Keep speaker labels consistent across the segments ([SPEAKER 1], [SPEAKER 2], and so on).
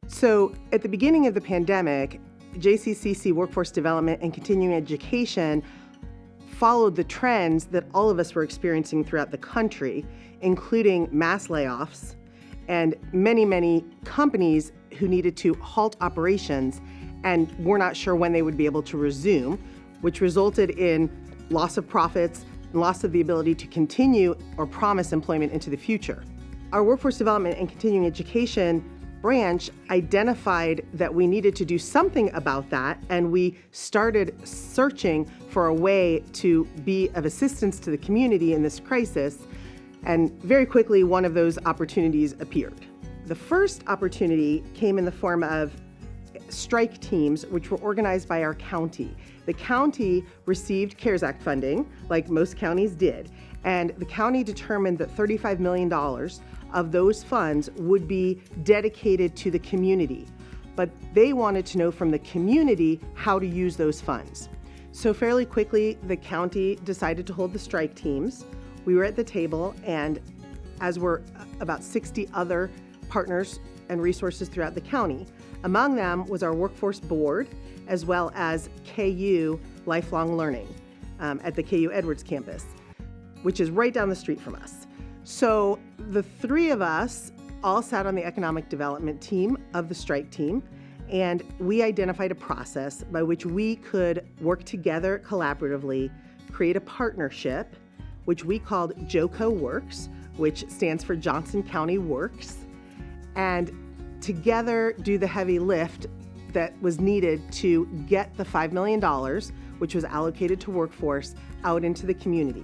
[SPEAKER 1] So at the beginning of the pandemic, JCCC Workforce Development and Continuing Education followed the trends that all of us were experiencing throughout the country, including mass layoffs and many companies who needed to halt operations and were not sure when they would be able to resume, which resulted in loss of profits, loss of the ability to continue or promise employment into the future. Our Workforce Development and Continuing Education branch identified that we needed to do something about that, and we started searching for a way to be of assistance to the community in this crisis, and very quickly one of those opportunities appeared. The first opportunity came in the form of strike teams, which were organized by our county. The county received CARES Act funding, like most counties did, and the county determined that $35 million of those funds would be dedicated to the community. But they wanted to know from the community how to use those funds. So fairly quickly, the county decided to hold the strike teams. We were at the table, and as were about 60 other partners and resources throughout the county. Among them was our workforce board, as well as KU Lifelong Learning at the KU Edwards campus, which is right down the street from us. So the three of us all sat on the economic development team of the strike team, and we identified a process by which we could work together collaboratively, create a partnership, which we called JOCO Works, which stands for Johnson County Works, and together do the heavy lift that was needed to get the $5 million, which was allocated to workforce, out into the community.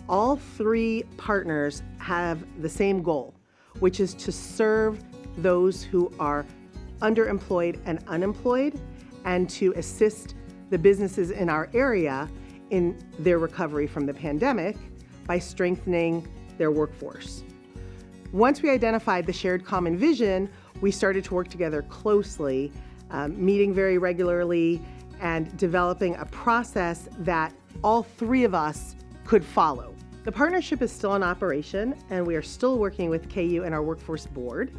[SPEAKER 1] All three partners have the same goal, which is to serve those who are underemployed and unemployed, and to assist the businesses in our area in their recovery from the pandemic by strengthening their workforce. Once we identified the shared common vision, we started to work together closely, meeting very regularly and developing a process that all three of us could follow. The partnership is still in operation, and we are still working with KU and our workforce board.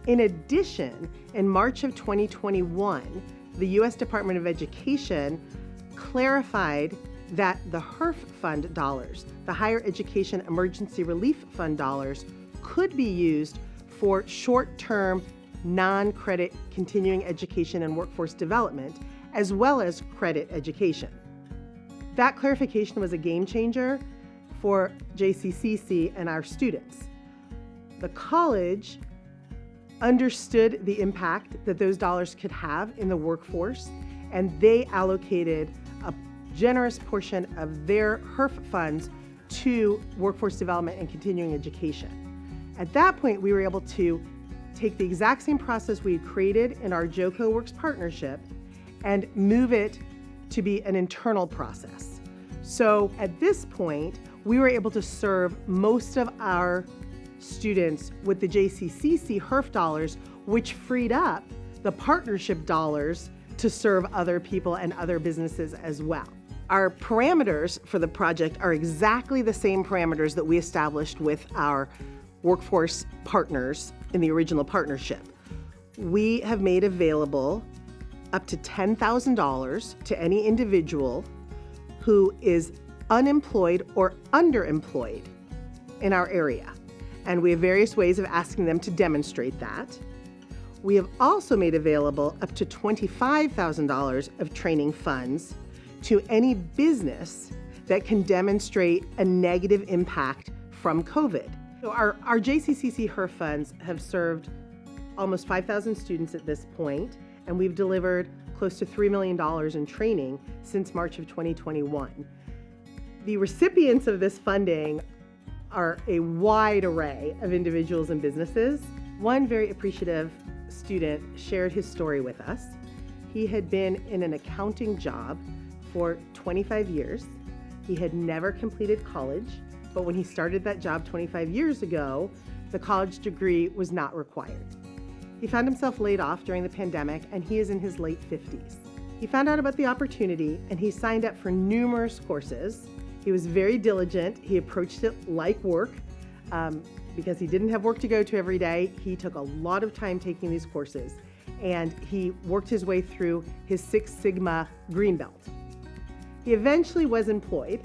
[SPEAKER 1] In addition, in March of 2021, the U.S. Department of Education clarified that the HERF Fund dollars, the Higher Education Emergency Relief Fund dollars, could be used for short-term, non-credit continuing education and workforce development, as well as credit education. That clarification was a game changer for JCCC and our students. The college understood the impact that those dollars could have in the workforce, and they allocated a generous portion of their HERF funds to workforce development and continuing education. At that point, we were able to take the exact same process we had created in our JOCO Works partnership and move it to be an internal process. So at this point, we were able to serve most of our students with the JCCC HERF dollars, which freed up the partnership dollars to serve other people and other businesses as well. Our parameters for the project are exactly the same parameters that we established with our workforce partners in the original partnership. We have made available up to $10,000 to any individual who is unemployed or underemployed in our area. And we have various ways of asking them to demonstrate that. We have also made available up to $25,000 of training funds to any business that can demonstrate a negative impact from COVID. So our JCCC HERF funds have served almost 5,000 students at this point, and we've delivered close to $3 million in training since March of 2021. The recipients of this funding are a wide array of individuals and businesses. One very appreciative student shared his story with us. He had been in an accounting job for 25 years. He had never completed college, but when he started that job 25 years ago, the college degree was not required. He found himself laid off during the pandemic, and he is in his late 50s. He found out about the opportunity, and he signed up for numerous courses. He was very diligent. He approached it like work. Because he didn't have work to go to every day, he took a lot of time taking these courses. and he worked his way through his Six Sigma green belt. He eventually was employed,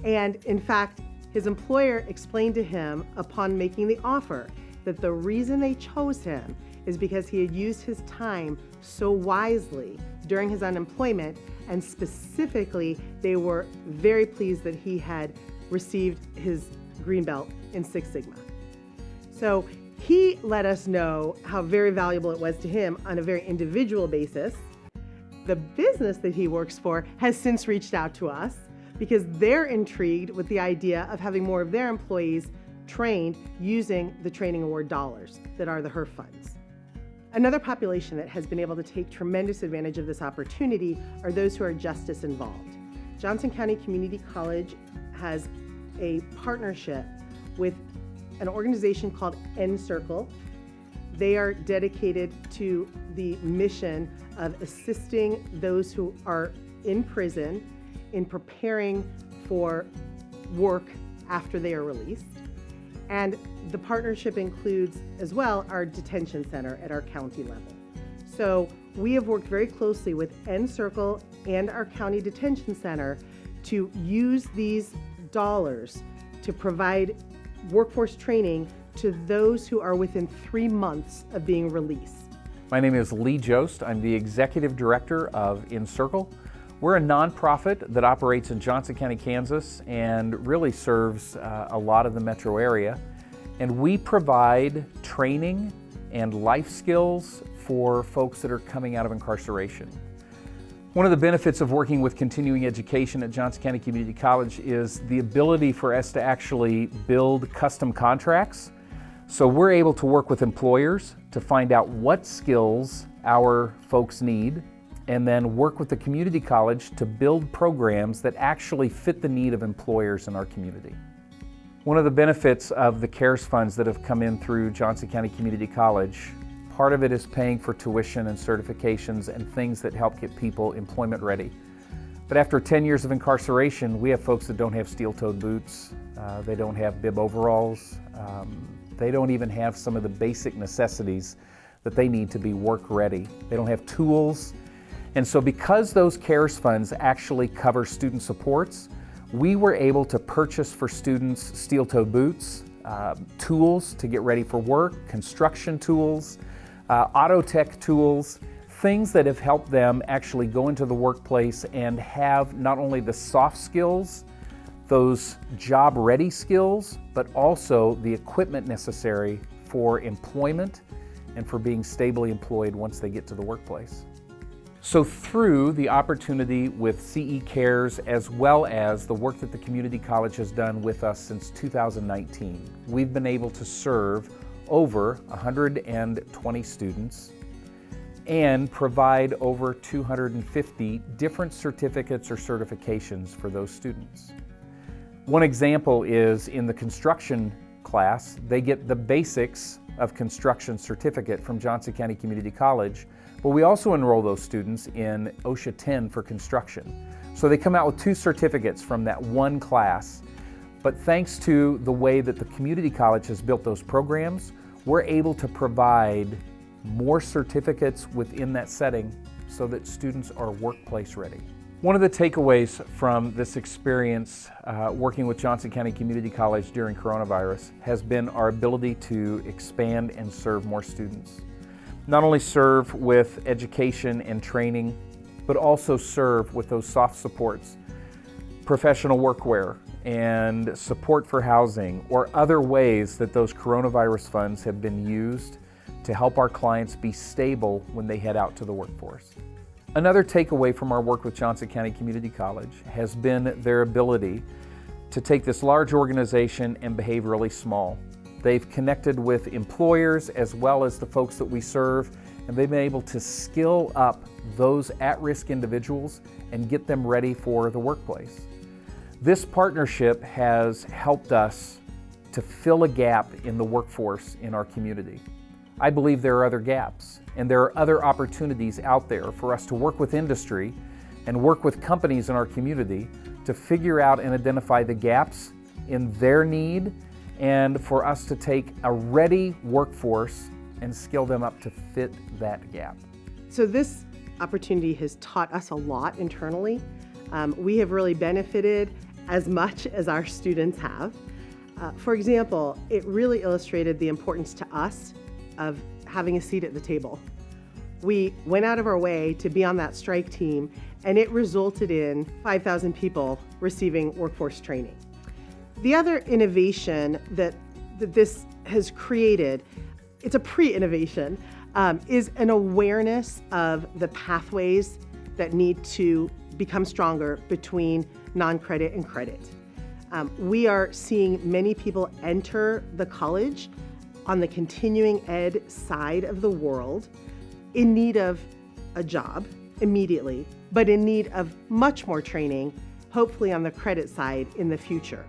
[SPEAKER 1] and in fact, his employer explained to him upon making the offer that the reason they chose him is because he had used his time so wisely during his unemployment, and specifically, they were very pleased that he had received his green belt in Six Sigma. So he let us know how very valuable it was to him on a very individual basis. The business that he works for has since reached out to us because they're intrigued with the idea of having more of their employees trained using the training award dollars that are the HERF funds. Another population that has been able to take tremendous advantage of this opportunity are those who are justice involved. Johnson County Community College has a partnership with an organization called N-Circle. They are dedicated to the mission of assisting those who are in prison in preparing for work after they are released. And the partnership includes as well our detention center at our county level. So we have worked very closely with N-Circle and our county detention center to use these dollars to provide workforce training to those who are within 3 months of being released.
[SPEAKER 2] My name is Lee Jost. I'm the Executive Director of N-Circle. We're a nonprofit that operates in Johnson County, Kansas, and really serves a lot of the metro area. And we provide training and life skills for folks that are coming out of incarceration. One of the benefits of working with continuing education at Johnson County Community College is the ability for us to actually build custom contracts. So we're able to work with employers to find out what skills our folks need, and then work with the community college to build programs that actually fit the need of employers in our community. One of the benefits of the CARES funds that have come in through Johnson County Community College, part of it is paying for tuition and certifications and things that help get people employment ready. But after 10 years of incarceration, we have folks that don't have steel-toed boots, they don't have bib overalls, they don't even have some of the basic necessities that they need to be work ready. They don't have tools. And so because those CARES funds actually cover student supports, we were able to purchase for students steel-toed boots, tools to get ready for work, construction tools, auto tech tools, things that have helped them actually go into the workplace and have not only the soft skills, those job-ready skills, but also the equipment necessary for employment and for being stably employed once they get to the workplace. So through the opportunity with CE CARES, as well as the work that the community college has done with us since 2019, we've been able to serve over 120 students and provide over 250 different certificates or certifications for those students. One example is in the construction class, they get the basics of construction certificate from Johnson County Community College, but we also enroll those students in OSHA 10 for construction. So they come out with 2 certificates from that one class. But thanks to the way that the community college has built those programs, we're able to provide more certificates within that setting so that students are workplace ready. One of the takeaways from this experience working with Johnson County Community College during coronavirus has been our ability to expand and serve more students. Not only serve with education and training, but also serve with those soft supports, professional workwear and support for housing, or other ways that those coronavirus funds have been used to help our clients be stable when they head out to the workforce. Another takeaway from our work with Johnson County Community College has been their ability to take this large organization and behave really small. They've connected with employers as well as the folks that we serve, and they've been able to skill up those at-risk individuals and get them ready for the workplace. This partnership has helped us to fill a gap in the workforce in our community. I believe there are other gaps, and there are other opportunities out there for us to work with industry and work with companies in our community to figure out and identify the gaps in their need, and for us to take a ready workforce and skill them up to fit that gap.
[SPEAKER 1] So this opportunity has taught us a lot internally. We have really benefited as much as our students have. For example, it really illustrated the importance to us of having a seat at the table. We went out of our way to be on that strike team, and it resulted in 5,000 people receiving workforce training. The other innovation that this has created, it's a pre-innovation, is an awareness of the pathways that need to become stronger between non-credit and credit. We are seeing many people enter the college on the continuing ed side of the world in need of a job immediately, but in need of much more training, hopefully on the credit side in the future.